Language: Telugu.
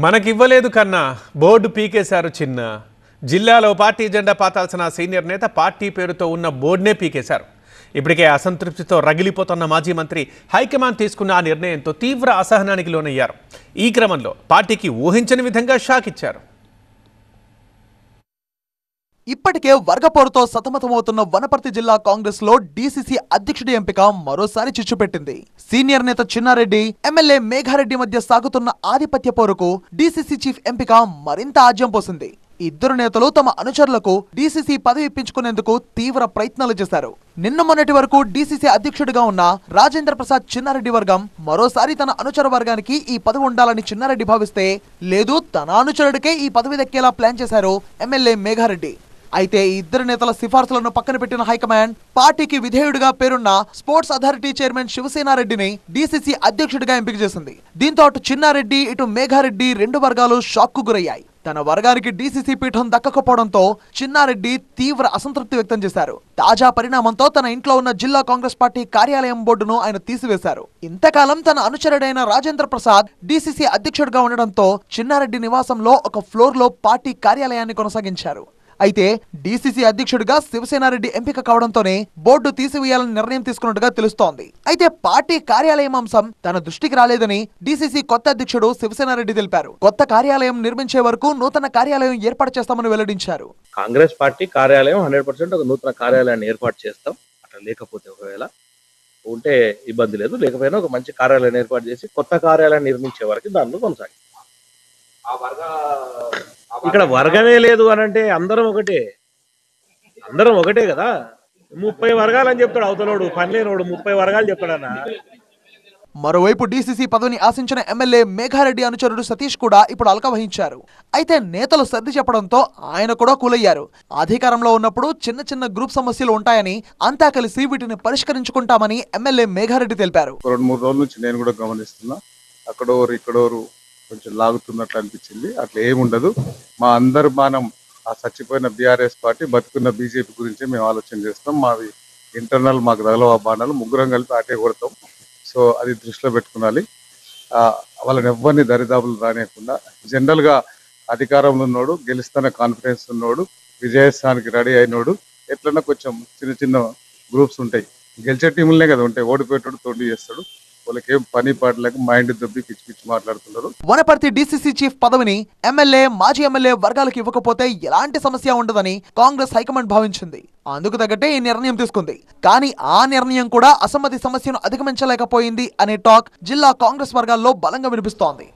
మనకివ్వలేదు కన్నా బోర్డు పీకేశారు చిన్న. జిల్లాలో పార్టీ జెండా పాతాల్సిన సీనియర్ నేత పార్టీ పేరుతో ఉన్న బోర్డునే పీకేశారు. ఇప్పటికే అసంతృప్తితో రగిలిపోతున్న మాజీ మంత్రి హైకమాండ్ తీసుకున్న ఆ నిర్ణయంతో తీవ్ర అసహనానికి లోనయ్యారు. ఈ క్రమంలో పార్టీకి ఊహించని విధంగా షాక్ ఇచ్చారు. ఇప్పటికే వర్గపోరుతో సతమతమవుతున్న వనపర్తి జిల్లా కాంగ్రెస్ లో డీసీసీ అధ్యక్షుడి ఎంపిక మరోసారి చిచ్చుపెట్టింది. సీనియర్ నేత చిన్నారెడ్డి, ఎమ్మెల్యే మేఘారెడ్డి మధ్య సాగుతున్న ఆధిపత్య పోరుకు డీసీసీ చీఫ్ ఎంపిక మరింత ఆజ్యం పోసింది. ఇద్దరు నేతలు తమ అనుచరులకు డీసీసీ పదవి ఇప్పించుకునేందుకు తీవ్ర ప్రయత్నాలు చేశారు. నిన్న మొన్నటి వరకు డీసీసీ అధ్యక్షుడిగా ఉన్న రాజేంద్ర ప్రసాద్ చిన్నారెడ్డి వర్గం మరోసారి తన అనుచర వర్గానికి ఈ పదవి ఉండాలని చిన్నారెడ్డి భావిస్తే, లేదు తన అనుచరుడికే ఈ పదవి దక్కేలా ప్లాన్ చేశారు ఎమ్మెల్యే మేఘారెడ్డి. అయితే ఈ ఇద్దరు నేతల సిఫార్సులను పక్కన పెట్టిన హైకమాండ్ పార్టీకి విధేయుడిగా పేరున్న స్పోర్ట్స్ అథారిటీ చైర్మన్ శివసేనారెడ్డిని డీసీసీ అధ్యక్షుడిగా ఎంపిక చేసింది. దీంతో అటు చిన్నారెడ్డి ఇటు మేఘారెడ్డి రెండు వర్గాలు షాక్ కు గురయ్యాయి. తన వర్గానికి డీసీసీ పీఠం దక్కకపోవడంతో చిన్నారెడ్డి తీవ్ర అసంతృప్తి వ్యక్తం చేశారు. తాజా పరిణామంతో తన ఇంట్లో ఉన్న జిల్లా కాంగ్రెస్ పార్టీ కార్యాలయం బోర్డును ఆయన తీసివేశారు. ఇంతకాలం తన అనుచరుడైన రాజేంద్ర ప్రసాద్ డీసీసీ అధ్యక్షుడిగా ఉండడంతో చిన్నారెడ్డి నివాసంలో ఒక ఫ్లోర్ లో పార్టీ కార్యాలయాన్ని కొనసాగించారు. అయితే డీసీసీ అధ్యక్షుడిగా శివసేనారెడ్డి ఎంపిక కావడంతోనే బోర్డు తీసివేయాలని నిర్ణయం తీసుకున్నట్టుగా తెలుస్తోంది. అయితే పార్టీ కార్యాలయం అంశం తన దృష్టికి రాలేదని డీసీసీ కొత్త అధ్యక్షుడు శివసేనారెడ్డి తెలిపారు. కొత్త కార్యాలయం నిర్మించే వరకు నూతన కార్యాలయం ఏర్పాటు చేస్తామని వెల్లడించారు. కాంగ్రెస్ పార్టీ కార్యాలయం 100% ఒక నూతన కార్యాలయాన్ని ఏర్పాటు చేస్తాం. అట్లా లేకపోతే ఒకవేళ ఉంటే ఇబ్బంది లేదు, లేకపోయినా ఒక మంచి కార్యాలయాన్ని ఏర్పాటు చేసి కొత్త కార్యాలయాన్ని నిర్మించే వరకు దానిలో కొనసాగి. ఇక్కడ వర్గమే లేదు అని అంటే అందరం ఒకటే కదా. 30 వర్గాలు అని చెప్తాడు అవతలోడు, పని లేనోడు 30 వర్గాలు చెప్తాడన్న. మరోవైపు డీసీసీ పదవిని ఆశించిన ఎమ్మెల్యే మేఘారెడ్డి అనుచరుడు సతీష్ కూడా ఇప్పుడు అలక వహించారు. అయితే నేతలు సర్ది చెప్పడంతో ఆయన కూడా కూలయ్యారు. అధికారంలో ఉన్నప్పుడు చిన్న చిన్న గ్రూప్ సమస్యలు ఉంటాయని, అంతా కలిసి వీటిని పరిష్కరించుకుంటామని ఎమ్మెల్యే మేఘారెడ్డి తెలిపారు. 2-3 రోజుల నుంచి నేను కూడా గమనిస్తున్నా, అక్కడోరు ఇక్కడోరు కొంచెం లాగుతున్నట్లు అనిపించింది. అట్లా ఏముండదు. మా అందరు మనం ఆ చచ్చిపోయిన బీఆర్ఎస్ పార్టీ బతుకున్న బీజేపీ గురించి మేము ఆలోచన చేస్తాం. మావి ఇంటర్నల్, మాకు తగలవా బాణాలు, ముగ్గురం కలిపి అటే కొడతాం. సో అది దృష్టిలో పెట్టుకునాలి. వాళ్ళని ఎవరిని దరిదాపులు రానియకుండా జనరల్గా అధికారంలో ఉన్నోడు, గెలుస్తున్న కాన్ఫిడెన్స్ ఉన్నోడు, విజయస్థానికి రెడీ అయినోడు, ఎట్లన్నా కొంచెం చిన్న చిన్న గ్రూప్స్ ఉంటాయి. గెలిచే టీములనే కదా ఉంటాయి. ఓడిపోయేటోడు తోడు చేస్తాడు. వాళ్ళకి ఏం పని పాటలేక మైండ్ దొబ్బి పిచ్చి పిచ్చి మాట్లాడుతున్నారు. వనపర్తి డీసీసీ చీఫ్ పదవిని ఎమ్మెల్యే, మాజీ ఎమ్మెల్యే వర్గాలకు ఇవ్వకపోతే ఎలాంటి సమస్య ఉండదని కాంగ్రెస్ హైకమాండ్ భావించింది. అందుకు తగ్గట్టే ఈ నిర్ణయం తీసుకుంది. కానీ ఆ నిర్ణయం కూడా అసమ్మతి సమస్యను అధిగమించలేకపోయింది అనే టాక్ జిల్లా కాంగ్రెస్ వర్గాల్లో బలంగా వినిపిస్తోంది.